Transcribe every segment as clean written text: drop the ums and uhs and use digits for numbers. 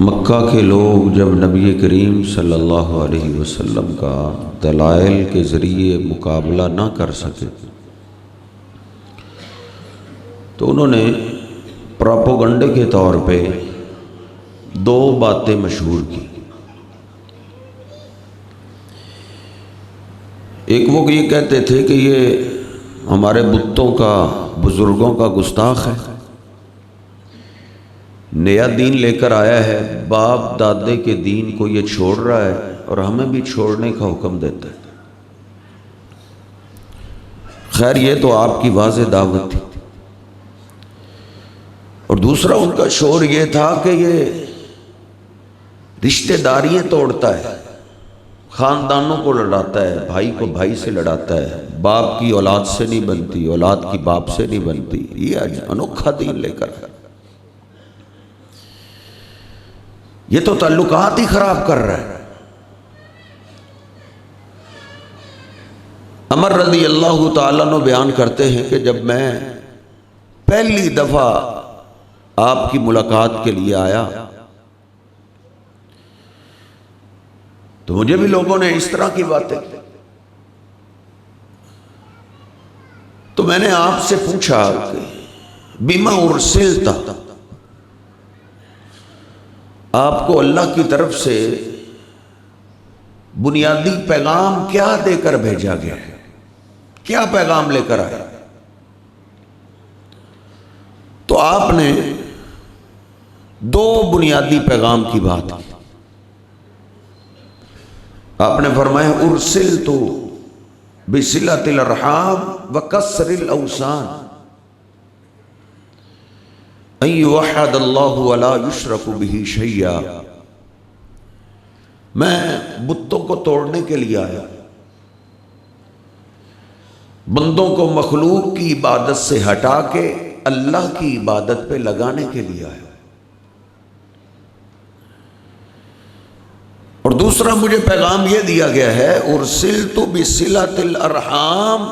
मक्का के लोग जब नबी करीम सल्लल्लाहु अलैहि वसल्लम का दलाइल के ज़रिए मुकाबला ना कर सके तो उन्होंने प्रोपोगंडे के तौर पे दो बातें मशहूर की। एक वो ये कहते थे कि ये हमारे बुतों का, बुज़ुर्गों का गुस्ताख है, नया दीन लेकर आया है, बाप दादे के दीन को ये छोड़ रहा है और हमें भी छोड़ने का हुक्म देता है। खैर ये तो आपकी वाज़े दावत थी। और दूसरा उनका शोर ये था कि ये रिश्तेदारियां तोड़ता है, ख़ानदानों को लड़ाता है, भाई को भाई से लड़ाता है, बाप की औलाद से नहीं बनती, औलाद की बाप से नहीं बनती। ये आज अनोखा दीन लेकर है। ये तो ताल्लुकात ही खराब कर रहा है। अमर रज़ी अल्लाह ताला अन्हु बयान करते हैं कि जब मैं पहली दफ़ा आपकी मुलाकात के लिए आया तो मुझे भी लोगों ने इस तरह की बातें, तो मैंने आपसे पूछा कि बिमा उर्सिलता, आपको अल्लाह की तरफ से बुनियादी पैगाम क्या देकर भेजा गया है, क्या पैगाम लेकर आया? तो आपने दो बुनियादी पैगाम की बात की। आपने फरमाया उर्सिल तो बिसिलतिल अरहाम व कसरिल औसान अय्युहदल्लाहु वला युशरकु बिही शैया। मैं बुतों को तोड़ने के लिए आया, बंदों को मखलूक की इबादत से हटा के अल्लाह की इबादत पे लगाने के लिए आया। और दूसरा मुझे पैगाम यह दिया गया है उर्सिलतु बिसिलतिल अरहाम,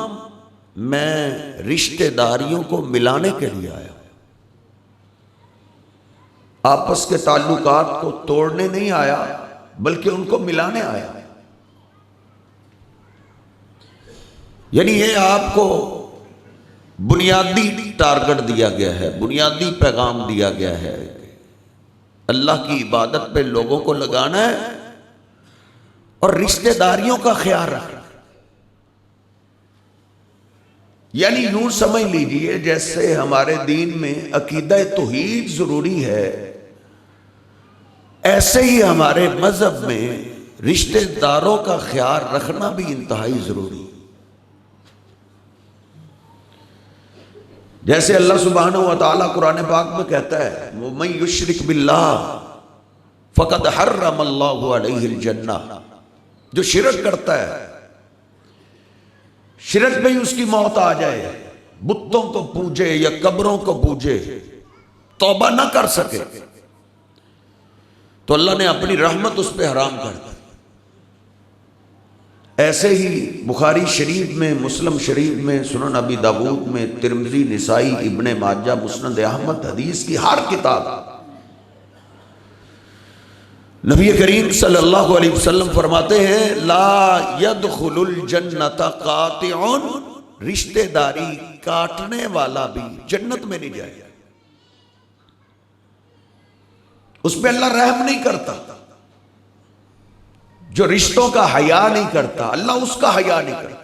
मैं रिश्तेदारियों को मिलाने के लिए आया, आपस के ताल्लुकात को तोड़ने नहीं आया बल्कि उनको मिलाने आया। यानी ये आपको बुनियादी टारगेट दिया गया है, बुनियादी पैगाम दिया गया है, अल्लाह की इबादत पे लोगों को लगाना है और रिश्तेदारियों का ख्याल रखना। यानी यूं समझ लीजिए जैसे हमारे दीन में अकीदा तौहीद जरूरी है, ऐसे ही हमारे मजहब में रिश्तेदारों का ख्याल रखना भी इंतहाई जरूरी है। जैसे अल्लाह सुब्हानहू व तआला कुरान पाक में कहता है मन युश्रिक बिल्लाह फ़क़द हर्रमल्लाहु अलैहिल जन्नह, जो शिरक करता है, शिरक में ही उसकी मौत आ जाए, बुतों को पूजे या कब्रों को पूजे, तौबा ना कर सके तो अल्लाह ने अपनी रहमत उस पर हराम कर दी। ऐसे ही बुखारी शरीफ में, मुस्लिम शरीफ में, सुनन अबी दाऊद में, तिरमिज़ी, निसाई, इब्ने माजा, मुस्नद अहमद, हदीस की हर किताब नबी करीम सल्लल्लाहु अलैहि वसल्लम फरमाते हैं ला यदखुलुल जन्नत कातिउन, रिश्तेदारी काटने वाला भी जन्नत में नहीं जाएगा। उस पर अल्लाह रहम नहीं करता। जो रिश्तों का हया नहीं करता, अल्लाह उसका हया नहीं करता।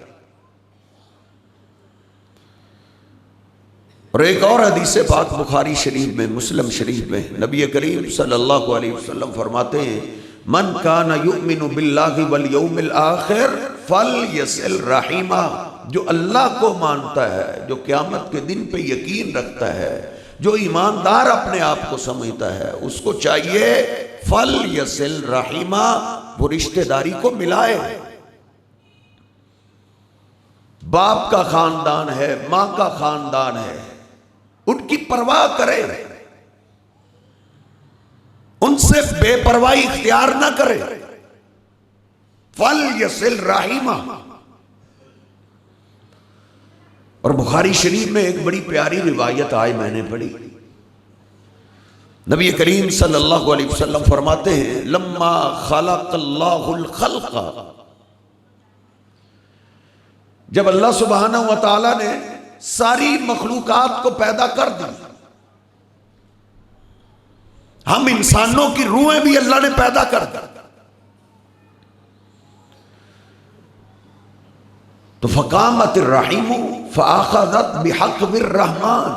और एक और हदीस पाक बुखारी शरीफ में, मुस्लिम शरीफ में नबी करीम सल्लल्लाहु अलैहि वसल्लम फरमाते हैं मन काना युमिनु बिल्लाहि वल यौमिल आखिर फलयसिल रहीमा, जो अल्लाह को मानता है, जो क़यामत के दिन पे यकीन रखता है, जो ईमानदार अपने आप को समझता है, उसको चाहिए फलयसिल रहीमा, वो रिश्तेदारी को मिलाए। बाप का खानदान है, मां का खानदान है, उनकी परवाह करे, उनसे बेपरवाही इख्तियार ना करे। फलयसिल रहीमा। और बुखारी शरीफ में एक बड़ी प्यारी रिवायत आज मैंने पढ़ी, नबी करीम सल्लल्लाहु अलैहि वसल्लम फरमाते हैं लम्मा खलक़ल्लाहुल खल्क़ा, जब अल्लाह सुब्हानहू व तआला ने सारी मखलूकात को पैदा कर दी, हम इंसानों की रूहें भी अल्लाह ने पैदा कर दी, तो फ़क़ामत रहीमु फ़अख़ज़त बिहक़्क़िर रहमान,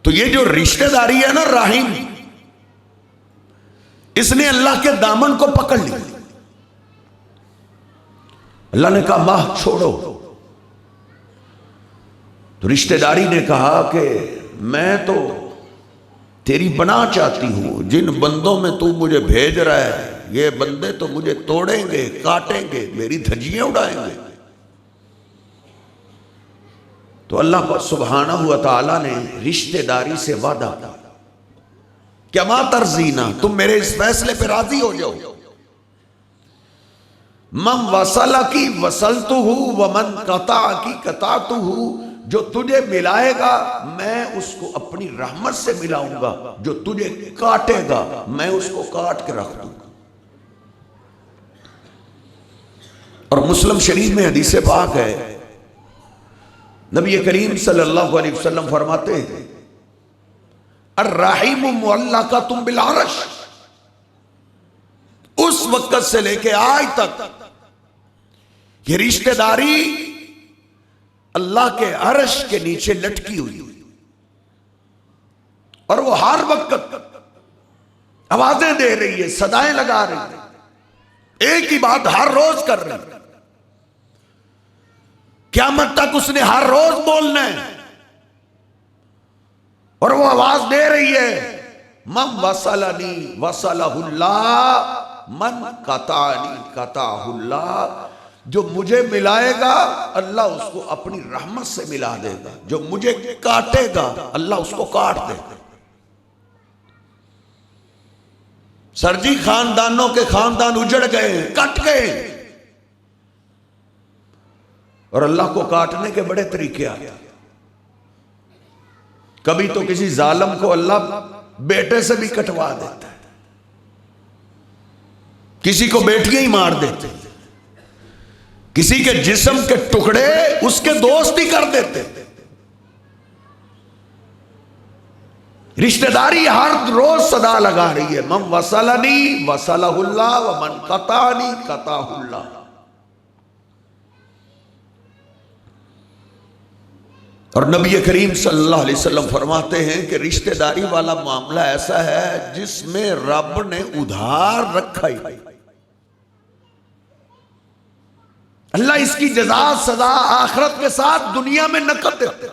तो तो ये जो रिश्तेदारी है ना राहिम, इसने अल्लाह के दामन को पकड़ लिया। अल्लाह ने कहा माह छोड़ो। तो रिश्तेदारी ने कहा कि मैं तो तेरी बना चाहती हूं, जिन बंदों में तू मुझे भेज रहा है ये बंदे तो मुझे तोड़ेंगे, काटेंगे, मेरी धज्जियां उड़ाएंगे। तो अल्लाह सुब्हानहू व तआला ने रिश्तेदारी से वादा किया, क्या मा तर्जीना, तुम मेरे इस फैसले पे राजी हो जाओ। मम वसला की वसलतुहु व मन कता की कतातुहु, जो तुझे मिलाएगा मैं उसको अपनी रहमत से मिलाऊंगा, जो तुझे काटेगा मैं उसको काट के रख दूंगा। और मुस्लिम शरीफ में हदीस पाक है, नबी करीम सल्लल्लाहु अलैहि वसल्लम फरमाते हैं अर्राहिम मुअल्लक़तुम बिल अर्श, उस वक्त से लेके आज तक ये रिश्तेदारी अल्लाह के अर्श के नीचे लटकी हुई, और वो हर वक्त आवाजें दे रही है, सदाएं लगा रही है, एक ही बात हर रोज कर रही है। क़यामत तक उसने हर रोज बोलना है, और वो आवाज दे रही है मम वसलनी वसलहुल्लाह, मन कतानी कताहुल्लाह, जो मुझे मिलाएगा अल्लाह उसको अपनी रहमत से मिला देगा, जो मुझे काटेगा अल्लाह उसको काट देगा। सरजी खानदानों के खानदान उजड़ गए, कट गए, और अल्लाह को काटने के बड़े तरीके आ गए। कभी तो किसी जालिम को अल्लाह बेटे से भी कटवा देता है, किसी को बेटियां ही मार देते हैं, किसी के जिस्म के टुकड़े उसके दोस्त ही कर देते। रिश्तेदारी हर रोज सदा लगा रही है, मम वसलनी वसलहुल्लाह व मन कतानी कताहुल्लाह। और नबी करीम सल्लल्लाहु अलैहि वसल्लम फरमाते हैं कि रिश्तेदारी वाला मामला ऐसा है जिसमें रब ने उधार रखा ही, अल्लाह इसकी जज़ा सजा आखिरत के साथ दुनिया में नकद देते।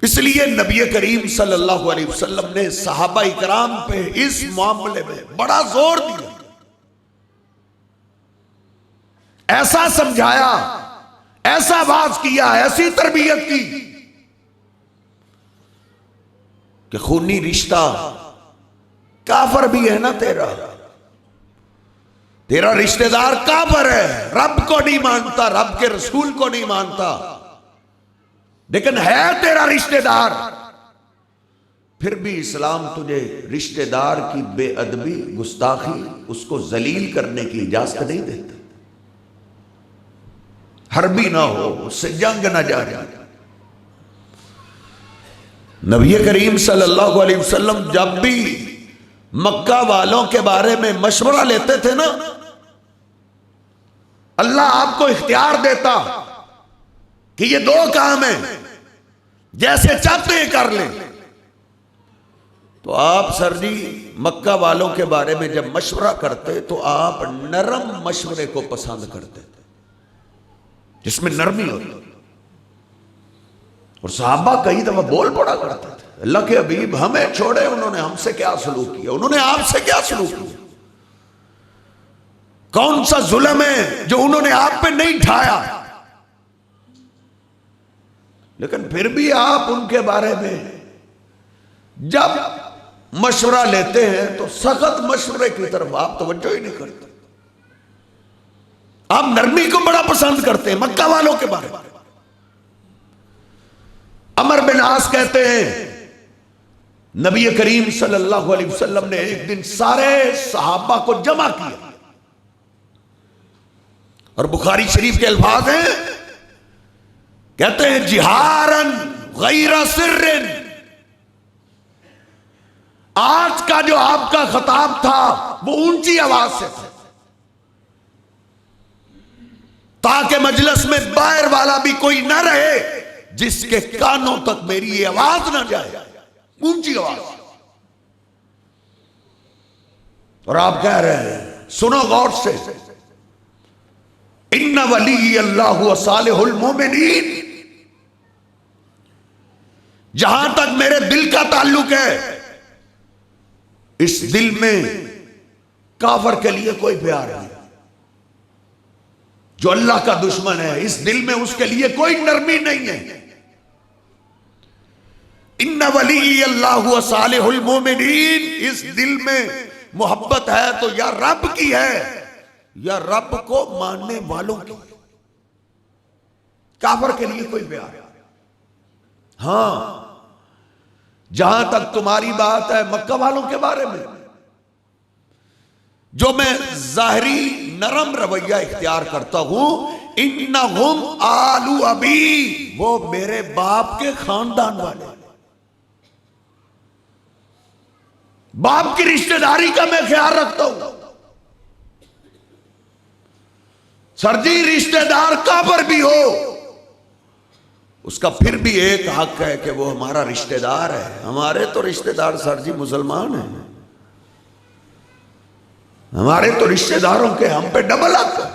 इसलिए नबी करीम सल्लल्लाहु अलैहि वसल्लम ने सहाबा इकराम पे इस मामले में बड़ा जोर दिया, ऐसा समझाया, ऐसा बात किया, ऐसी तरबियत की कि खूनी रिश्ता काफर भी है ना, तेरा रिश्तेदार काफर है, रब को नहीं मानता, रब के रसूल को नहीं मानता, लेकिन है तेरा रिश्तेदार, फिर भी इस्लाम तुझे रिश्तेदार की बेअदबी, गुस्ताखी, उसको जलील करने की इजाजत नहीं देता। हरबी ना हो, उससे जंग ना जारी। नबी करीम सल्लल्लाहु अलैहि वसल्लम जब भी मक्का वालों के बारे में मशवरा लेते थे ना, अल्लाह आपको इख्तियार देता कि ये दो काम है, जैसे चाहते हैं कर ले। तो आप सर जी मक्का वालों के बारे में जब मशवरा करते तो आप नरम मशवरे को पसंद करते थे, जिसमें नरमी होती। और सहाबा कई दफा बोल पड़ा करते थे, अल्लाह के हबीब हमें छोड़े, उन्होंने हमसे क्या सलूक किया, उन्होंने आपसे क्या सलूक किया, कौन सा जुल्म है जो उन्होंने आप पे नहीं ढाया। लेकिन फिर भी आप उनके बारे में जब मशवरा लेते हैं तो सख्त मशवरे की तरफ आप तवज्जो ही नहीं करते, आप नरमी को बड़ा पसंद करते हैं। मक्का वालों के बारे में अमर बिन आस कहते हैं नबी करीम सल्लल्लाहु अलैहि वसल्लम ने एक दिन सारे सहाबा को जमा किया, और बुखारी शरीफ के अल्फाज हैं, कहते हैं जिहारन गैरा सिर्रिन, आज का जो आपका खिताब था वो ऊंची आवाज से था, ताकि मजलिस में बाहर वाला भी कोई ना रहे जिसके कानों तक मेरी ये आवाज ना जाए, ऊंची आवाज। और आप कह रहे हैं, सुनो गौर से, इन्ना वली अल्लाह व सालिहुल मोमिनीन, जहां तक मेरे दिल का ताल्लुक है, इस दिल में काफर के लिए कोई प्यार नहीं। जो अल्लाह का दुश्मन है, इस दिल में उसके लिए कोई नरमी नहीं है। इन्ना वली अल्लाह व सालिहुल मोमिनीन, इस दिल में मोहब्बत है तो या रब की है या रब को मानने वालों की। काफर के लिए कोई प्यार। हां, जहां तक तुम्हारी बात है मक्का वालों के बारे में, जो मैं जाहिरी नरम रवैया इख्तियार करता हूं, इन्नहुम आलू अबी, वो मेरे बाप के खानदान वाले, बाप की रिश्तेदारी का मैं ख्याल रखता हूं। सरजी रिश्तेदार काफर भी हो, उसका फिर भी एक हक है कि वो हमारा रिश्तेदार है। हमारे तो रिश्तेदार सरजी मुसलमान हैं, हमारे तो रिश्तेदारों के हम पे डबल हक है।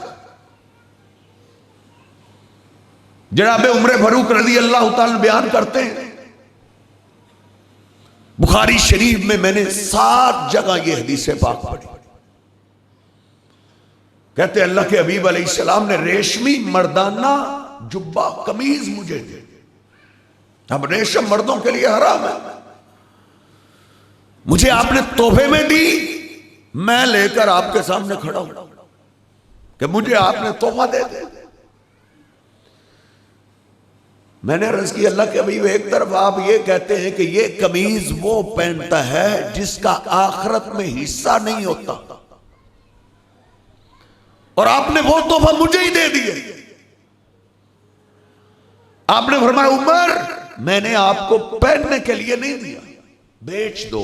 जनाब उमर फारूक रज़ी अल्लाह ताला बयान करते हैं, बुखारी शरीफ में मैंने 7 जगह ये हदीसें पाक पढ़ी। कहते अल्लाह के हबीब अलैहिस्सलाम ने रेशमी मर्दाना जुब्बा कमीज मुझे दे। अब रेशम मर्दों के लिए हराम है, मुझे आपने तोहफे में दी, मैं लेकर आपके सामने खड़ा हूं कि मुझे आपने तोहफा दे दे। मैंने अर्ज की, अल्लाह के हबीब, एक तरफ आप ये कहते हैं कि ये कमीज वो पहनता है जिसका आखिरत में हिस्सा नहीं होता, और आपने वो तोहफा मुझे ही दे दिए। आपने फरमाया, उमर, मैंने आपको पहनने के लिए नहीं दिया, बेच दो,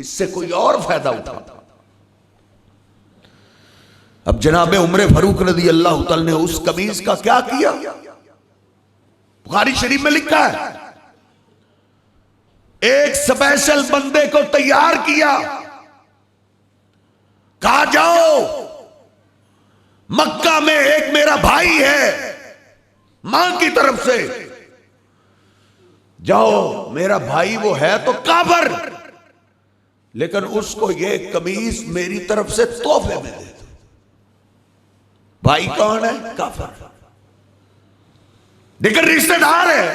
इससे कोई और फायदा उठाता। अब जनाब उमर फारूक रज़ी अल्लाह ताला ने उस कमीज का क्या किया? बुखारी शरीफ में लिखा है, एक स्पेशल बंदे को तैयार किया, कहा जाओ मक्का में एक मेरा भाई है मां की तरफ से, जाओ, मेरा भाई वो है तो काफर, लेकिन उसको ये कमीज मेरी तरफ से तोहफे में दे दो। भाई कौन है? काफर, लेकिन रिश्तेदार है।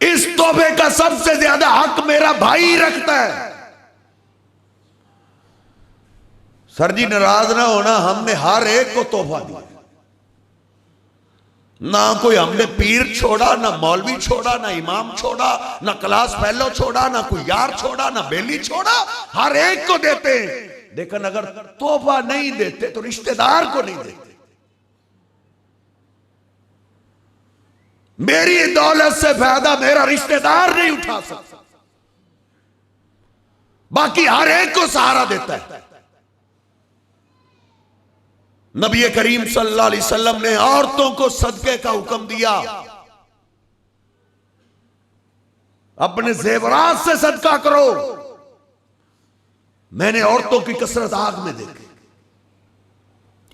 इस तोहफे का सबसे ज्यादा हक मेरा भाई रखता है। सर जी नाराज ना होना, हमने हर एक को तोहफा दिया, ना कोई हमने पीर छोड़ा, ना मौलवी छोड़ा, ना इमाम छोड़ा, ना क्लास फेलो छोड़ा, ना कोई यार छोड़ा, ना बेली छोड़ा, हर एक को देते हैं। लेकिन अगर तोहफा नहीं देते तो रिश्तेदार को नहीं देते। मेरी दौलत से फायदा मेरा रिश्तेदार नहीं उठा सकता, बाकी हर एक को सहारा देता है। नबी करीम सल्लल्लाहु अलैहि वसल्लम ने औरतों को सदके का हुक्म दिया, अपने जेवरात से सदका करो। मैंने औरतों की कसरत आग में देखी।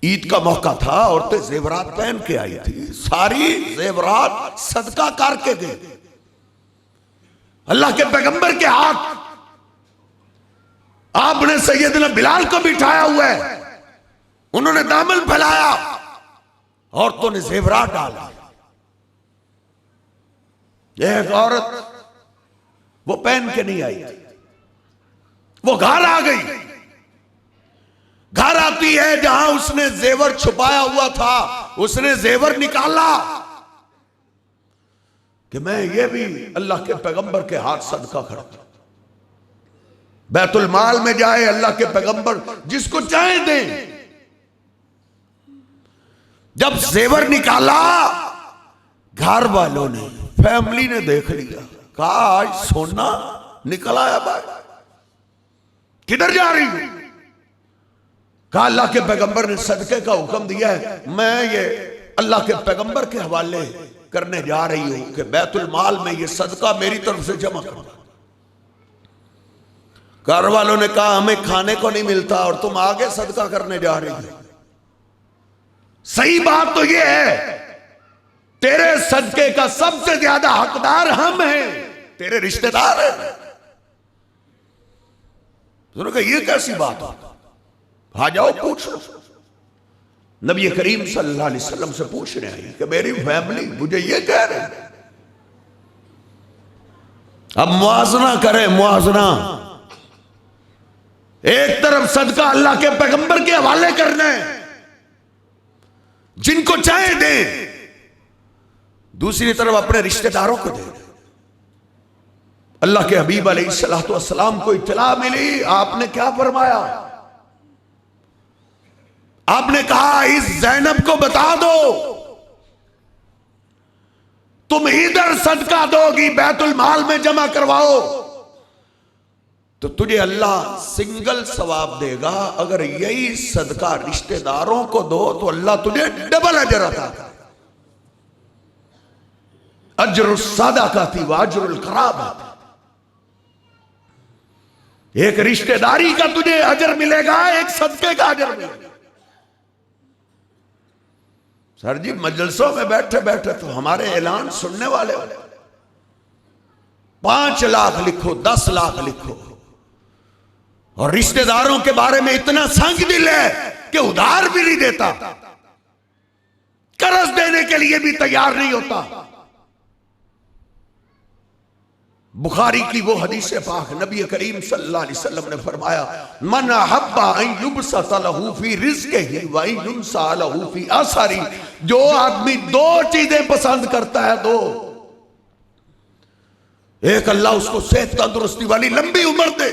ईद का मौका था, औरतें जेवरात पहन के आई थी, सारी जेवरात सदका करके गए। अल्लाह के पैगंबर के हाथ, आपने सैयदना बिलाल को बिठाया हुआ है, उन्होंने दामन फैलाया, औरतों ने जेवरात डाला। एक औरत वो पहन के नहीं आई थी, वो घर आ गई। घर आती है जहां उसने जेवर छुपाया हुआ था, उसने जेवर निकाला कि मैं ये भी अल्लाह के पैगंबर के हाथ सदका करता। बैतुल माल में जाए, अल्लाह के पैगंबर जिसको चाहे दें। जब जेवर निकाला, घर वालों ने, फैमिली ने देख लिया, कहा आज सोना निकल आया भाई, किधर जा रही हूं? कहा अल्लाह के पैगंबर ने सदके का हुक्म दिया है, मैं ये अल्लाह के पैगंबर के हवाले करने जा रही हूं कि बैतुल माल में ये सदका मेरी तरफ से जमा करो। घर वालों ने कहा हमें खाने को नहीं मिलता और तुम आगे सदका करने जा रही हो। सही बात तो ये है, तेरे सदके का सबसे ज्यादा हकदार हम हैं, तेरे रिश्तेदार हैं। उन्होंने कहा ये कैसी बात है, आ जाओ पूछ लो। नबी करीम सल्लल्लाहु अलैहि वसल्लम से पूछने आई कि मेरी फैमिली मुझे ये कह रहे हैं। अब मुआजना करें, मुआजना। एक तरफ सदका अल्लाह के पैगंबर के हवाले करना है, जिनको चाहे दे, दूसरी तरफ अपने रिश्तेदारों को दे। अल्लाह के हबीब अलैहिस्सलातु वस्सलाम को इत्तला मिली, आपने क्या फरमाया? आपने कहा इस ज़ैनब को बता दो तुम इधर सदका दोगी, बैतुल माल में जमा करवाओ तो तुझे अल्लाह सिंगल सवाब देगा। अगर यही सदका रिश्तेदारों को दो तो अल्लाह तुझे डबल अजर अता करेगा। अजरुस सदकाती व अजरुल क़राबत। एक रिश्तेदारी का तुझे अजर मिलेगा, एक सदके का अजर मिलेगा। सर जी मजलिसों में बैठे बैठे तो हमारे ऐलान सुनने वाले 5 लाख लिखो, 10 लाख लिखो, और रिश्तेदारों के बारे में इतना संग दिल है कि उधार भी नहीं देता, कर्ज देने के लिए भी तैयार नहीं होता। बुखारी की वो हदीस पाक, नबी करीम सल्लल्लाहु अलैहि वसल्लम ने फरमाया, मन अहब्बा अन युबसत लहू फी रिज़्क़िही व अन युनसा लहू फी असरी। जो आदमी 2 चीजें पसंद करता है, 2, एक अल्लाह उसको सेहत तंदुरुस्ती वाली लंबी उम्र दे,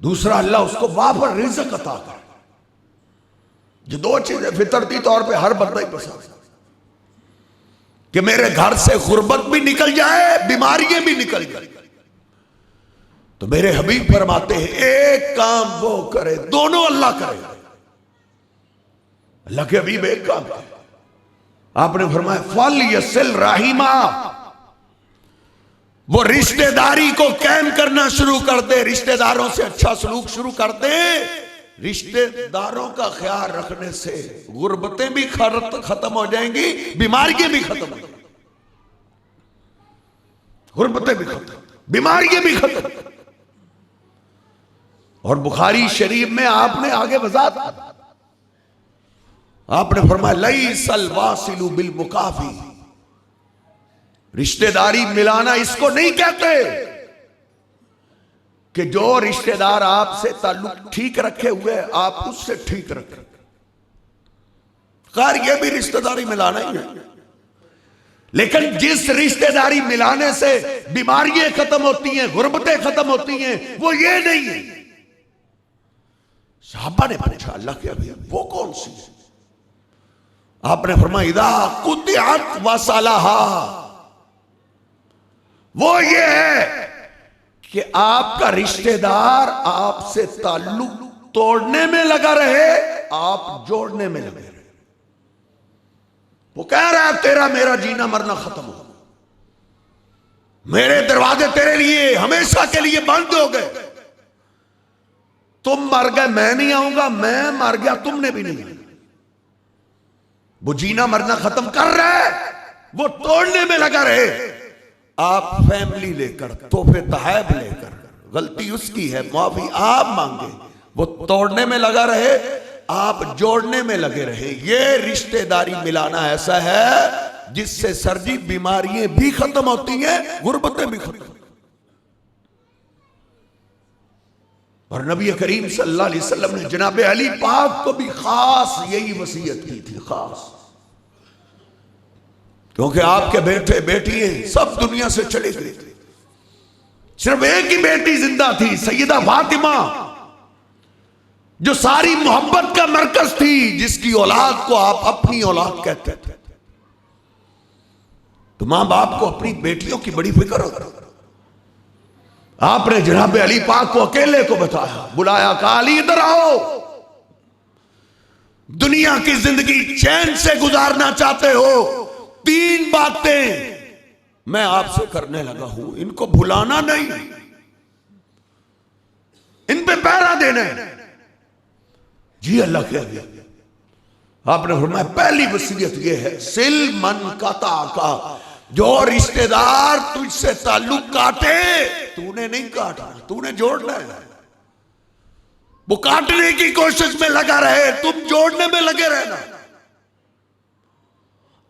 दूसरा अल्लाह उसको वाफर रिज़्क़ अता करे। ये 2 चीजें फितरती तौर पे हर बंदा ही पसंद है कि मेरे घर से गुर्बत भी निकल जाए, बीमारियां भी निकल जाए। तो मेरे हबीब फरमाते हैं एक काम वो करे, दोनों अल्लाह करे। अल्लाह के हबीब एक काम करे, आपने फरमाया फल यसिल राहिमा, वो रिश्तेदारी को कायम करना शुरू कर दे, रिश्तेदारों से अच्छा सलूक शुरू कर दे। रिश्तेदारों का ख्याल रखने से गुर्बतें भी खत्म हो जाएंगी, बीमारियां भी खत्म हो जाएंगी। गुर्बतें भी खत्म, बीमारियां भी खत्म। और बुखारी शरीफ में आपने आगे वजाहत, आपने फरमाया लैसल वासिलु बिल मुकाफी, रिश्तेदारी मिलाना इसको नहीं कहते कि जो रिश्तेदार आपसे ताल्लुक ठीक रखे हुए आप उससे ठीक रखें। खैर ये भी रिश्तेदारी मिलाना ही है, लेकिन जिस रिश्तेदारी मिलाने से बीमारियां खत्म होती हैं, गुर्बतें खत्म होती हैं, वो ये नहीं है। साहबा ने पूछा अल्लाह के अभी वो कौन सी? आपने फरमाया इदा कुतिअत वसलहा, वो ये है कि आपका रिश्तेदार आपसे ताल्लुक तोड़ने में लगा रहे, आप जोड़ने में लगे रहे। वो कह रहा है तेरा मेरा जीना मरना खत्म हो, मेरे दरवाजे तेरे लिए हमेशा के लिए बंद हो गए। तुम मर गए मैं नहीं आऊंगा, मैं मर गया तुमने भी नहीं आना। वो जीना मरना खत्म कर रहा है, वो तोड़ने में लगा रहे। आप फैमिली लेकर, तोहफे तहैब लेकर, गलती उसकी है माफी आप मांगे, वो तोड़ने में लगा रहे, आप जोड़ने में लगे रहे। ये रिश्तेदारी मिलाना ऐसा है जिससे सर्दी बीमारियां भी खत्म होती हैं, गुर्बतें भी खत्म। और नबी करीम सल्लल्लाहु अलैहि वसल्लम ने जनाब अली पाक को भी खास यही वसीयत की थी, खास, क्योंकि आपके बेटे बेटियां सब दुनिया से चले गए थे, सिर्फ एक ही बेटी जिंदा थी, सैयदा फातिमा, जो सारी मोहब्बत का मरकज थी, जिसकी औलाद को आप अपनी औलाद कहते थे। तो मां बाप को अपनी बेटियों की बड़ी फिक्र होती। आपने जनाब अली पाक को अकेले को बताया, बुलाया, कहा अली इधर आओ, दुनिया की जिंदगी चैन से गुजारना चाहते हो 3 बातें मैं आपसे करने लगा हूं, इनको भुलाना नहीं, इन पे पहरा देना है। जी अल्लाह के हबीब, आपने फरमाया पहली वसीयत ये है, सिल मन कता का, जो रिश्तेदार तुझसे ताल्लुक काटे, तूने नहीं काटना, तूने जोड़ना है। वो काटने की कोशिश में लगा रहे, तुम जोड़ने में लगे रहना।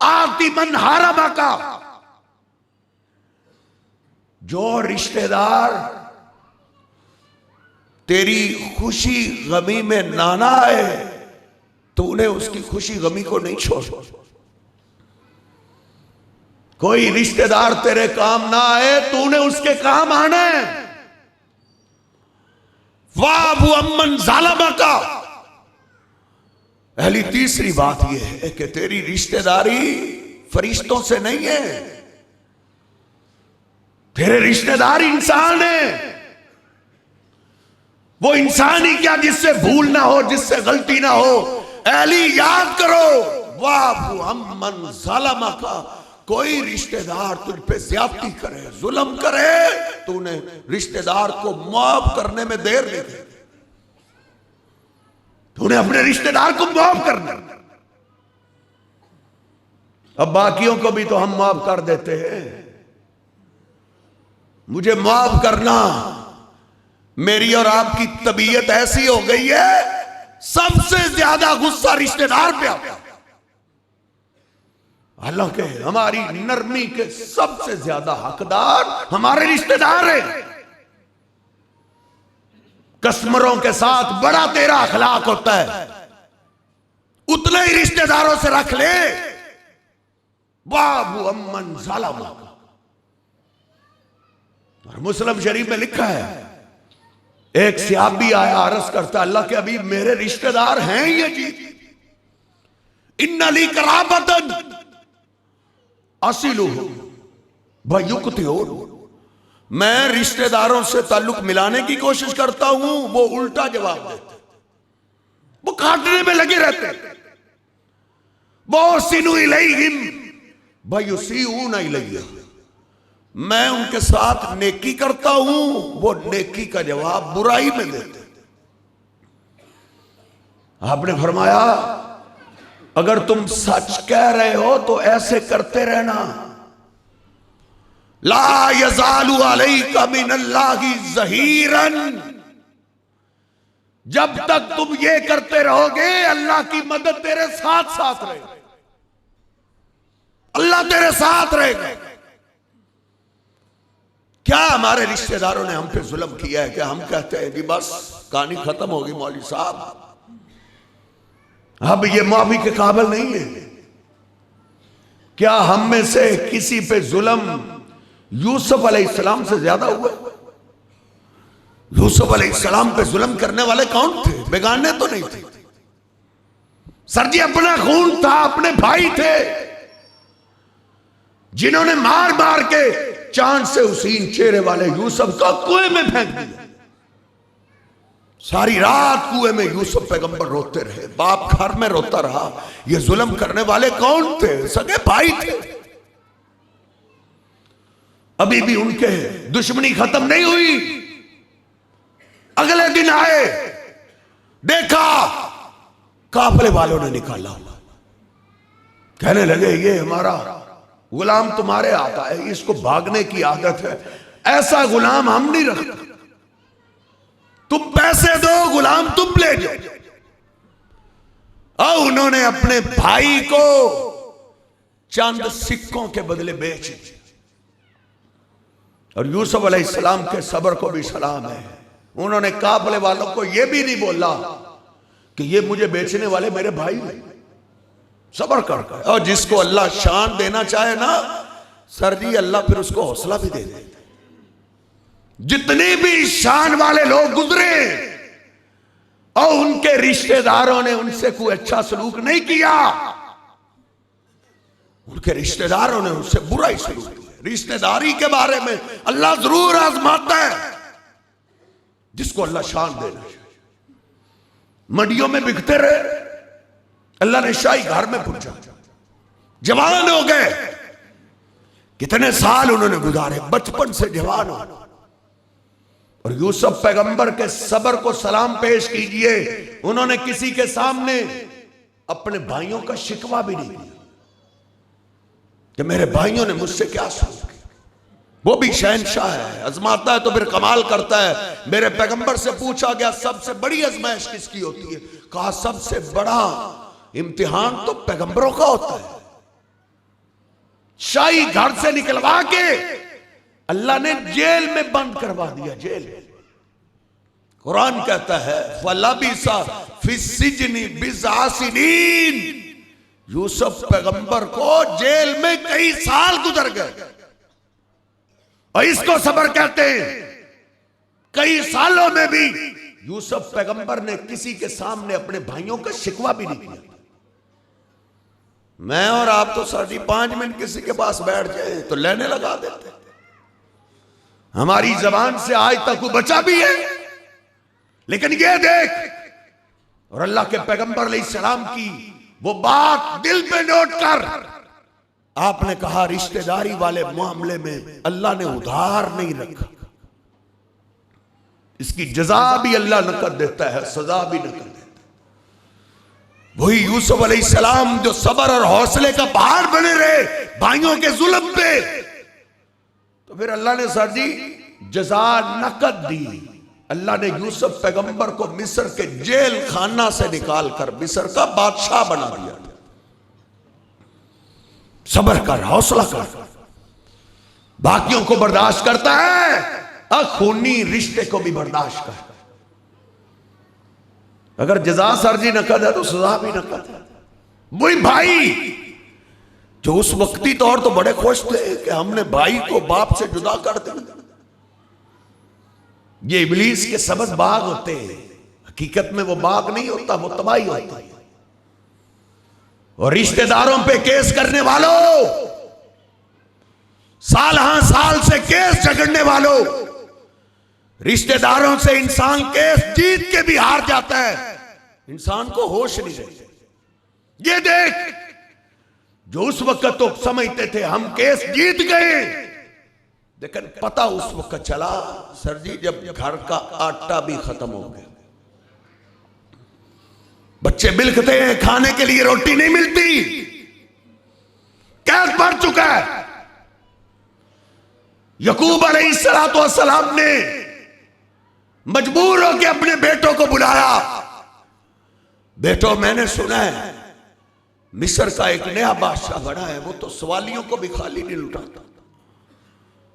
आती मन हारमा का, जो रिश्तेदार तेरी खुशी गमी में नाना आए, तूने उसकी खुशी गमी को नहीं छोड़। कोई रिश्तेदार तेरे काम ना आए, तूने उसके काम आना है। वाबू अम्मन जालमा का, पहली तीसरी बात यह है कि तेरी रिश्तेदारी फरिश्तों से नहीं है, तेरे रिश्तेदार इंसान है। वो इंसान ही क्या जिससे भूल ना हो, जिससे गलती ना हो। अली याद करो, वाबू अम्मन जालमा का, कोई रिश्तेदार तुझ पे ज्यादती करे, जुल्म करे, तूने रिश्तेदार को माफ करने में देर नहीं की, तूने अपने रिश्तेदार को माफ करना। अब बाकियों को भी तो हम माफ कर देते हैं। मुझे माफ करना, मेरी और आपकी तबीयत ऐसी हो गई है, सबसे ज्यादा गुस्सा रिश्तेदार पे आता है। हालांकि हमारी नरमी के सबसे ज्यादा हकदार हमारे रिश्तेदार हैं। कस्टमरों के साथ बड़ा तेरा अखलाक होता है, उतने ही रिश्तेदारों से रख ले। बाबू अम्मन जालमा, और मुस्लिम शरीफ में लिखा है, एक सहाबी आया, अर्ज करता, अल्लाह के हबीब मेरे रिश्तेदार हैं ये जी, इन्नली कराबतन असिलु भयुक्तियो, मैं रिश्तेदारों से ताल्लुक मिलाने की कोशिश करता हूं, वो उल्टा जवाब देते, वो काटने में लगे रहते। वो सिनु इलैहिम भयुसीउन इलैया, मैं उनके साथ नेकी करता हूं, वो नेकी का जवाब बुराई में देते। आपने फरमाया अगर तुम सच कह रहे हो तो ऐसे करते रहना। ला यज़ालु अलैका मिनल्लाहि ज़हीरन, जब तक तुम ये करते रहोगे अल्लाह की मदद तेरे साथ साथ रहेगी, अल्लाह तेरे साथ रहेगा। क्या हमारे रिश्तेदारों ने हम पे जुल्म किया है कि हम कहते हैं कि बस कहानी खत्म होगी मौलवी साहब, अब ये माफी के काबिल नहीं है। क्या हम में से किसी पे जुल्म यूसुफ अलैहिस्सलाम से ज्यादा हुआ? यूसुफ अलैहिस्सलाम पे जुल्म करने वाले कौन थे? बेगाने तो नहीं थे, सर जी अपना खून था, अपने भाई थे, जिन्होंने मार मार के चांद से हुसैन चेहरे वाले यूसुफ को कुएं में फेंक दिया। सारी रात कुएं में यूसुफ पैगंबर रोते रहे, बाप घर में रोता रहा। ये जुल्म करने वाले कौन थे? सगे भाई थे। अभी भी उनके दुश्मनी खत्म नहीं हुई। अगले दिन आए, देखा काफिले वालों ने निकाला, कहने लगे ये हमारा गुलाम तुम्हारे आता है, इसको भागने की आदत है, ऐसा गुलाम हम नहीं रखते, तुम पैसे दो गुलाम तुम ले जाओ। और उन्होंने अपने भाई को चंद सिक्कों के बदले बेच दिया। और यूसुफ अलैहिस्सलाम के सब्र को भी सलाम है, उन्होंने काफिले वालों को यह भी नहीं बोला कि ये मुझे बेचने वाले मेरे भाई हैं, सब्र कर। और जिसको अल्लाह शान देना चाहे ना सर जी, अल्लाह फिर उसको हौसला भी दे देता। जितने भी शान वाले लोग गुजरे और उनके रिश्तेदारों ने उनसे कोई अच्छा सलूक नहीं किया, उनके रिश्तेदारों ने उनसे बुरा ही सलूक किया। रिश्तेदारी के बारे में अल्लाह जरूर आजमाता है जिसको अल्लाह शान देना चाहिए। मंडियों में बिकते रहे, अल्लाह ने शाही घर में पूछा, जवान हो गए। कितने साल उन्होंने गुजारे, बचपन से जवान हो। और यूसुफ पैगंबर के सब्र को सलाम पेश कीजिए, उन्होंने किसी के सामने अपने भाइयों का शिकवा भी नहीं किया कि मेरे भाइयों ने मुझसे क्या सुना। वो भी शहनशाह है, आजमाता है तो फिर कमाल करता है। मेरे पैगंबर से पूछा गया सबसे बड़ी आजमाइश किसकी होती है? कहा सबसे बड़ा इम्तिहान तो पैगंबरों का होता है। शाही घर से निकलवा के अल्लाह ने जेल में बंद करवा दिया। जेल, कुरान कहता है फलबिसा फिस्सिजनी बिज़असिनीन, यूसुफ पैगंबर को जेल में कई साल गुजर गए। और इसको सब्र कहते हैं। कई सालों में भी यूसुफ पैगंबर ने किसी के सामने अपने भाइयों का शिकवा भी नहीं किया। मैं और आप तो 5.5 मिनट किसी के पास बैठ जाए तो लेने लगा देते। हमारी जबान से आज तक वो बचा भी है। लेकिन ये देख, और अल्लाह के पैगंबर अलैहिस्सलाम की वो बात दिल पे नोट कर। आपने कहा रिश्तेदारी वाले मामले में अल्लाह ने उधार नहीं रखा। इसकी जजा भी अल्लाह नकद देता है, सजा भी नकद देता है। वही यूसुफ अलैहिस्सलाम जो सब्र और हौसले का पहाड़ बने रहे भाइयों के जुल्म पे, तो फिर अल्लाह ने सर जी जजा नकद दी। अल्लाह ने यूसुफ पैगंबर को मिस्र के जेल खाना से निकालकर मिस्र का बादशाह बना दिया। सब्र कर, हौसला कर, बाकियों को बर्दाश्त करता है, खूनी रिश्ते को भी बर्दाश्त कर। अगर जजा सरजी नकद है तो सजा भी नकद है। वही भाई जो उस वक्ती तौर तो बड़े खुश थे कि हमने भाई को बाप से जुदा कर दिया। ये इब्लीस के सबज बाग होते हैं, हकीकत में वो बाग नहीं होता, वो तबाही होता है। और रिश्तेदारों पे केस करने वालों, साल हां साल से केस झगड़ने वालों, रिश्तेदारों से इंसान केस जीत के भी हार जाता है। इंसान को होश नहीं रहती। ये देख, जो उस वक्त तो समझते थे हम केस जीत गए, लेकिन पता उस वक्त चला सर जी जब घर का आटा भी खत्म हो गया, बच्चे बिलखते हैं, खाने के लिए रोटी नहीं मिलती, कैद पड़ चुका है। यकूब अलैहिस्सलाम ने मजबूर होकर अपने बेटों को बुलाया। बेटो, मैंने सुना है मिस्र का एक नया बादशाह बना है, वो तो सवालियों को भी खाली नहीं लुटाता।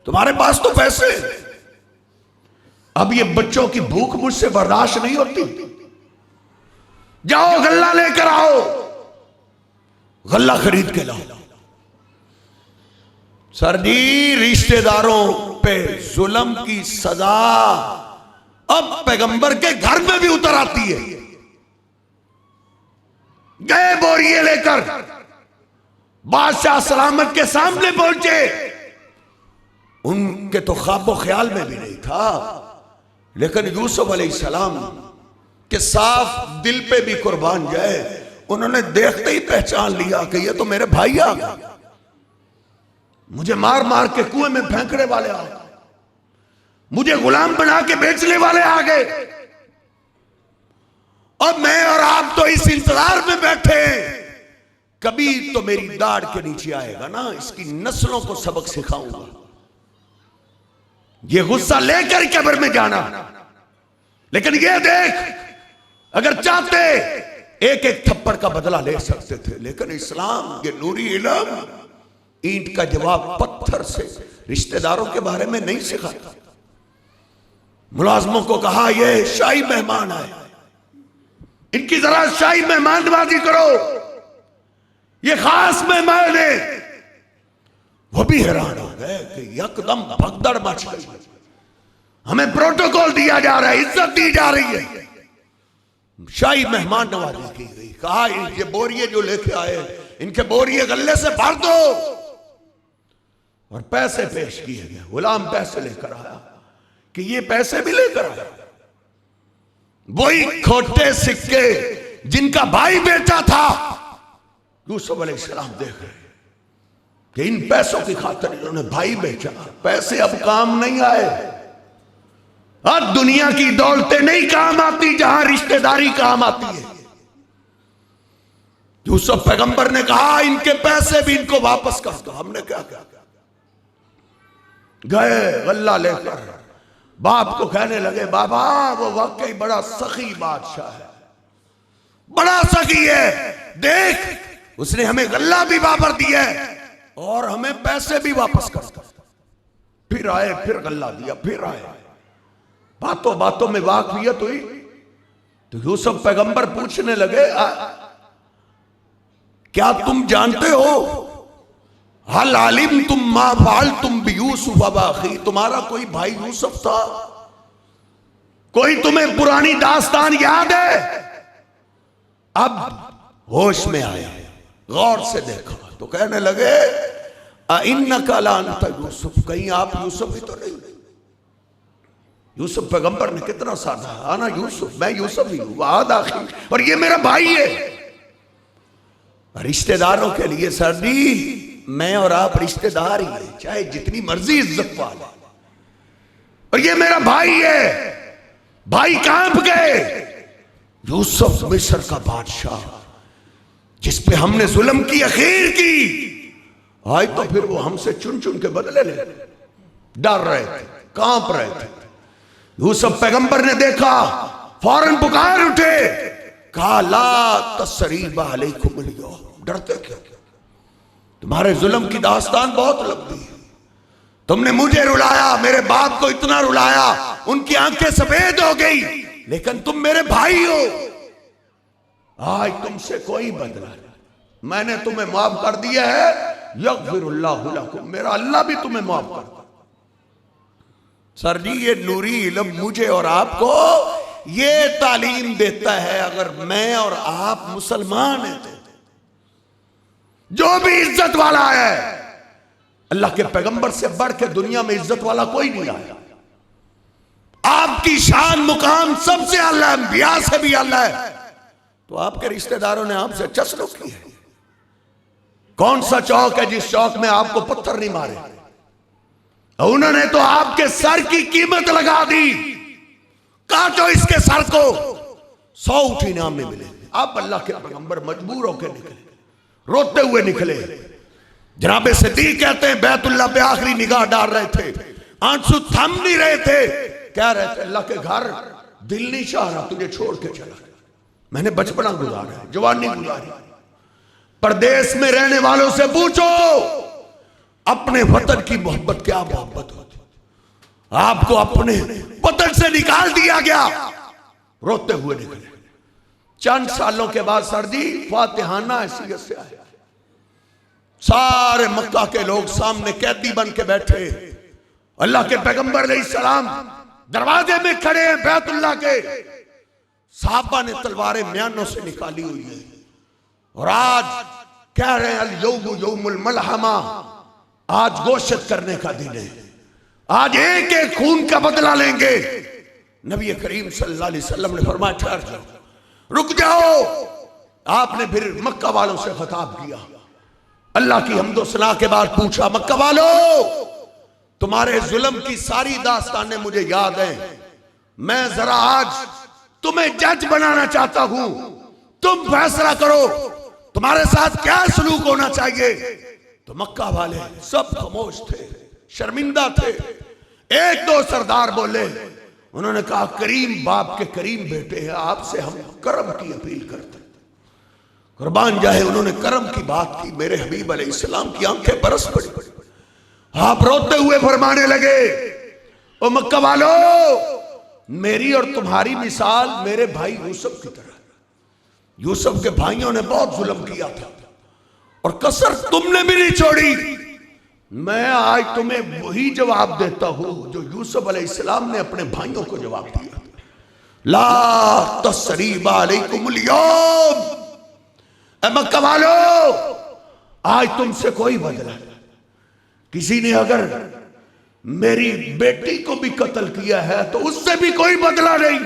तुम्हारे पास तो पैसे, अब ये बच्चों की भूख मुझसे बर्दाश्त नहीं होती, जाओ गल्ला लेकर आओ, गल्ला खरीद के लाओ। सर जी रिश्तेदारों पे जुल्म की सजा अब पैगंबर के घर में भी उतर आती है। गए बोरिए लेकर, बादशाह सलामत के सामने पहुंचे। उनके तो ख्वाबो ख्याल में भी नहीं था, लेकिन यूसुफ अलैहिस्सलाम के साफ दिल पे भी कुर्बान जाए, उन्होंने देखते ही पहचान लिया कि ये तो मेरे भाई आ गए, मुझे मार मार के कुएं में फेंकने वाले आ गए, मुझे गुलाम बना के बेचने वाले आ गए। और मैं और आप तो इस इंतजार में बैठे हैं, कभी तो मेरी दाढ़ के नीचे आएगा ना, इसकी नस्लों को सबक सिखाऊंगा। ये गुस्सा लेकर कब्र में जाना। लेकिन ये देख, अगर चाहते एक एक थप्पड़ का बदला ले सकते थे, लेकिन इस्लाम ये नूरी इल्म ईंट का जवाब पत्थर से रिश्तेदारों के बारे में नहीं सिखाता। मुलाजमों को कहा ये शाही मेहमान आए, इनकी जरा शाही मेहमान नवाजी करो, ये खास मेहमान है। वो भी हैरान हो गए कि यकदम भगदड़ मच गई, हमें प्रोटोकॉल दिया जा रहा है, इज्जत दी जा रही है, शाही मेहमान नवाजी की गई। कहा ये बोरिए जो लेके आए, इनके बोरिए गले से भर दो, और पैसे पेश किए गए। गुलाम पैसे लेकर आया कि ये पैसे भी लेकर आया, वही खोटे सिक्के जिनका भाई बेटा था। यूसुफ अलैहिस्सलाम देख रहे, कि इन पैसों की खातिर इन्होंने भाई बेचा। पैसे अब काम नहीं आए। अब दुनिया की दौलतें नहीं काम आती, जहां रिश्तेदारी काम आती है। यूसुफ पैगंबर ने कहा इनके पैसे भी इनको वापस कर दो। हमने क्या किया? गए गल्ला लेकर बाप को कहने लगे, बाबा वो वाकई बड़ा सखी बादशाह है, बड़ा सखी है, देख उसने हमें गल्ला भी वापस दिया है और हमें पैसे भी वापस कर दो। फिर आए, फिर गल्ला दिया, फिर आए। बातों बातों में वाकफियत हुई तो यूसुफ पैगंबर पूछने लगे, क्या तुम जानते हो हल आलिम तुम मा फाल तुम भी यूसुफ अबाखी, तुम्हारा कोई भाई यूसुफ था? कोई तुम्हें पुरानी दास्तान याद है? अब होश में आया, गौर से देखा तो कहने लगे इन्नका ला अंता यूसुफ, कहीं आप यूसुफ ही तो नहीं? यूसुफ पैगंबर ने कितना साधा, आना यूसुफ, मैं यूसुफ ही हूं, आखिर, और ये मेरा भाई है। रिश्तेदारों के लिए सर्दी मैं और आप रिश्तेदार ही हैं, चाहे जितनी मर्जी इज्जत वाला, और ये मेरा भाई है। भाई कांप गए। यूसुफ मिस्र का बादशाह जिस पे हमने जुल्म की, अखीर की, आज तो फिर वो हमसे चुन चुन के बदले ले, डर रहे थे, कांप रहे थे। यूसुफ पैगंबर ने देखा, फौरन पुकार उठे, कहा ला तसरीबा अलैकुम अल-यौम, डरते क्यों? तुम्हारे जुल्म की दास्तान बहुत लंबी है। तुमने मुझे रुलाया, मेरे बाप को इतना रुलाया, उनकी आंखें सफेद हो गई, लेकिन तुम मेरे भाई हो। आज तुमसे कोई बदला नहीं, मैंने तुम्हें माफ कर दिया है, यगफिरुल्लाहु लकुम, मेरा अल्लाह भी तुम्हें माफ कर दे। सर जी ये नूरी इल्म मुझे और आपको ये तालीम देता है, अगर मैं और आप मुसलमान हैं तो जो भी इज्जत वाला है, अल्लाह के पैगंबर से बढ़ के दुनिया में इज्जत वाला कोई नहीं आया। आपकी शान मुकाम सबसे आला है, अंबिया से भी आला है, तो आपके रिश्तेदारों ने आपसे अच्छा सलूक किया है। कौन सा चौक है जिस चौक में आपको पत्थर नहीं मारे? उन्होंने तो आपके सर की कीमत लगा दी, काटो इसके सर को, 100 ऊँट इनाम में मिले। आप अल्लाह के पैगंबर मजबूर होकर निकले, रोते हुए निकले। जनाबे सिद्दीक कहते हैं बैतुल्लाह पे आखिरी निगाह डाल रहे थे, आंसू थम नहीं रहे थे, कह रहे थे अल्लाह के घर दिल नहीं चाह रहा तुझे छोड़ के चला, मैंने बचपना गुजारा, जवानी गुजारी। परदेश में रहने वालों से पूछो अपने वतन की मोहब्बत क्या मोहब्बत होती। आपको अपने वतन से निकाल दिया गया, रोते हुए निकले। चंद सालों के बाद सरदी फातिहाना हैसियत से आया, सारे मक्का के लोग सामने कैदी बन के बैठे, अल्लाह के पैगंबर अलैहिस्सलाम दरवाजे में खड़े हैं बैतुल्लाह के, साहबा ने तलवारें म्यानों से निकाली हुई है, और आज कह रहे हैं अल यौम यौमुल मलहमा, आज गोशत करने का दिन है, आज एक एक खून का बदला लेंगे। नबी करीम सल्लल्लाहु अलैहि वसल्लम ने फरमाया ठहर जाओ, रुक जाओ। आपने फिर मक्का वालों से खिताब किया, अल्लाह की हम्दो सना के बाद पूछा, मक्का वालों तुम्हारे जुल्म की सारी दास्तानें मुझे याद हैं, मैं जरा आज तुम्हें जज बनाना चाहता हूं, तुम फैसला करो तुम्हारे साथ क्या सलूक होना चाहिए। तो मक्का वाले सब खामोश थे, शर्मिंदा थे। एक दो सरदार बोले, उन्होंने कहा करीम बाप के करीम बेटे हैं, आपसे हम करम की अपील करते, कुर्बान जाए। उन्होंने करम की बात की, मेरे हबीब अलैहिस्सलाम की आंखें बरस पड़ी। आप रोते हुए फरमाने लगे, ओ मक्का वालों मेरी और तुम्हारी मिसाल मेरे भाई यूसुफ की तरह। यूसुफ के भाइयों ने बहुत जुल्म किया था और कसर तुमने भी नहीं छोड़ी। मैं आज तुम्हें वही जवाब देता हूं जो यूसुफ अलैहिस्सलाम ने अपने भाइयों को जवाब दिया, ला तसरीबा अलैकुमुल यौम। ऐ मक्का वालों आज तुमसे कोई बदला नहीं। किसी ने अगर मेरी बेटी को भी कत्ल किया है तो उससे भी कोई बदला नहीं।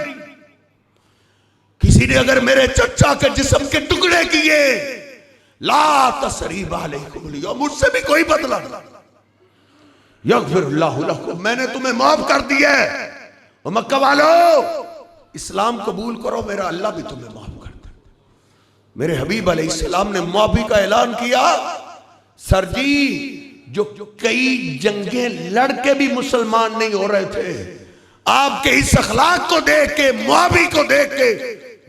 किसी ने अगर मेरे चचा के जिस्म के टुकड़े किए, ला तसरीब अलैकुम अल-यौम, मुझसे भी कोई बदला नहीं, यगफिरुल्लाहु लकुम, मैंने तुम्हें माफ कर दिया है। और मक्का वालों, इस्लाम कबूल करो, मेरा अल्लाह भी तुम्हें माफ कर दे। मेरे हबीब अलैहिस्सलाम ने माफी का ऐलान किया। सर जी, जो कई जंगें लड़के भी मुसलमान नहीं हो रहे थे, आपके इस अखलाक को देख के, मुआवी को देख के,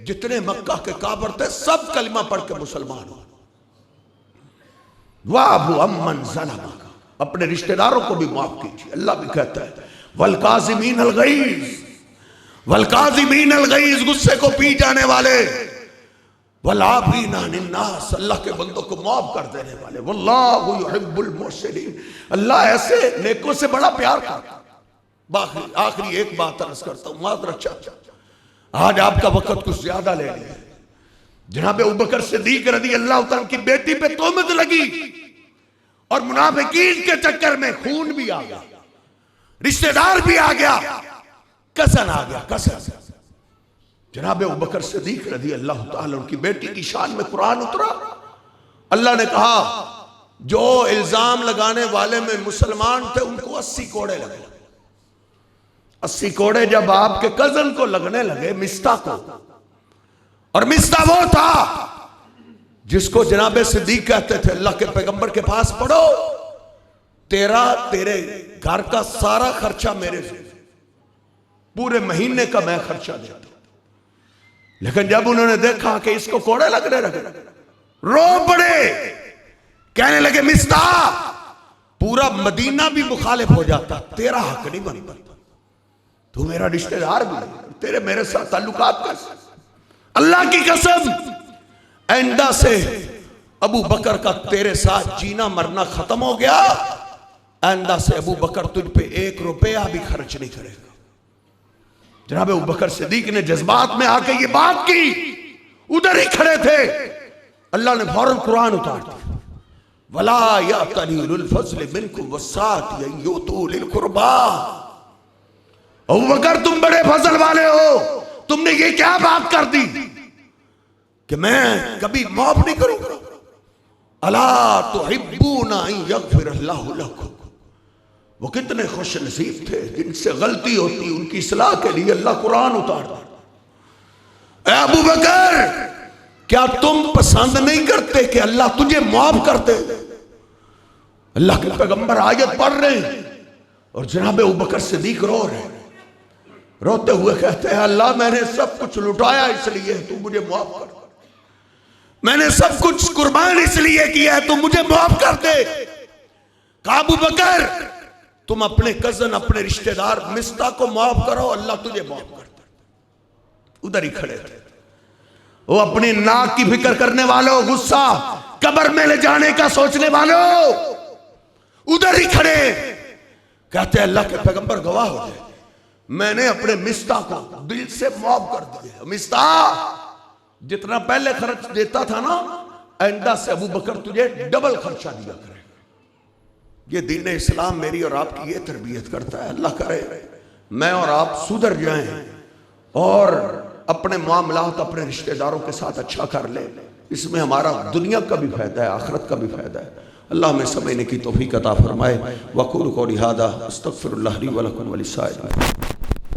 जितने मक्का के काबर थे सब कलिमा पढ़ के मुसलमान हो। वाबु अम्मन ज़लमा, अपने रिश्तेदारों को भी माफ कीजिए। अल्लाह भी कहता है वल काज़िमीन अल गैज़, वल काज़िमीन अल गैज़, गुस्से को पी जाने वाले, वल आफ़ीना अनिन नास, अल्लाह के बंदों को माफ कर देने वाले, वल्लाहु युहिब्बुल मुहसिनीन, अल्लाह ऐसे नेकों से बड़ा प्यार करता है। आखिरी एक बात अर्ज करता हूं, मादर चाचा, आज आपका वक्त कुछ ज्यादा ले लिया। जनाब अबू बकर सिद्दीक रज़ी अल्लाह तआला की बेटी पे तोहमत लगी और मुनाफिकीन के चक्कर में खून भी आ गया, रिश्तेदार भी आ गया, कसन आ गया, कसन। जनाब अबू बकर सिद्दीक रज़ी अल्लाह तआला उनकी बेटी की शान में कुरान उतरा। अल्लाह ने कहा जो इल्जाम लगाने वाले में मुसलमान थे उनको 80 कोड़े लगे। 80 कोड़े जब आपके कजन को लगने लगे, मिस्ता को, और मिस्ता वो था जिसको जनाब सिद्दीक कहते थे अल्लाह के पैगंबर के पास पढ़ो, तेरे घर का सारा खर्चा मेरे से, पूरे महीने का मैं खर्चा देता। लेकिन जब उन्होंने देखा कि इसको कोड़े लगने लगे, रो पड़े, कहने लगे मिस्ता, पूरा मदीना भी मुखालिफ हो जाता, तेरा हक नहीं बनता, तू मेरा रिश्तेदार भी नहीं, तेरे मेरे साथ ताल्लुकात कैसे? अल्लाह की कसम, आइंदा से अबू बकर का तेरे साथ जीना मरना खत्म हो गया। आइंदा से अबू बकर तुझ पे 1 रुपया भी खर्च नहीं करेगा। जनाब अबू बकर सिद्दीक ने जज्बात में आके ये बात की, उधर ही खड़े थे। अल्लाह ने फौरन कुरान उतार दिया, वला यातली उलुल फज़्ल मिनकुम वस्साअति अन युतू लिल कुर्बा। अबू बकर तुम बड़े फजल वाले हो, तुमने ये क्या बात कर दी कि मैं कभी माफ नहीं करूंगा। अला तुहिब्बूना अन यगफिरल्लाहु लकुम, वो कितने खुश नसीब थे जिनसे गलती होती उनकी इस्लाह के लिए अल्लाह कुरान उतारता। अबू बकर, क्या तुम पसंद नहीं करते कि अल्लाह तुझे माफ कर दे? अल्लाह के पैगंबर आयत पढ़ रहे हैं और जनाब अबू बकर सिद्दीक रो रहे हैं। रोते हुए कहते हैं अल्लाह, मैंने सब कुछ लुटाया इसलिए तू मुझे माफ कर, मैंने सब कुछ कुर्बान इसलिए किया है, तू मुझे माफ कर दे। अबू बकर, तुम अपने कजन, अपने रिश्तेदार मिस्ता को माफ करो, अल्लाह तुझे माफ कर दे। उधर ही खड़े थे वो, अपनी नाक की फिक्र करने वालों, गुस्सा कब्र में ले जाने का सोचने वालों, उधर ही खड़े कहते अल्लाह के पैगंबर गवाह हो जाए, मैंने अपने मिस्ता को दिल से माफ कर दिया। मिस्ता, जितना पहले खर्च देता था ना, आइंदा से अबू बकर तुझे डबल खर्चा दिया करेगा। ये दीन इस्लाम मेरी और आपकी ये तरबियत करता है। अल्लाह करे मैं और आप सुधर जाएं और अपने मामलात अपने रिश्तेदारों के साथ अच्छा कर ले। इसमें हमारा दुनिया का भी फायदा है, आखिरत का भी फायदा है। अल्लाह हमें समझने की तौफीक अता फरमाए। वक़ूलु क़ौली हाज़ा अस्तग़फ़िरुल्लाह ली व लकुम व लिस्साइरिल।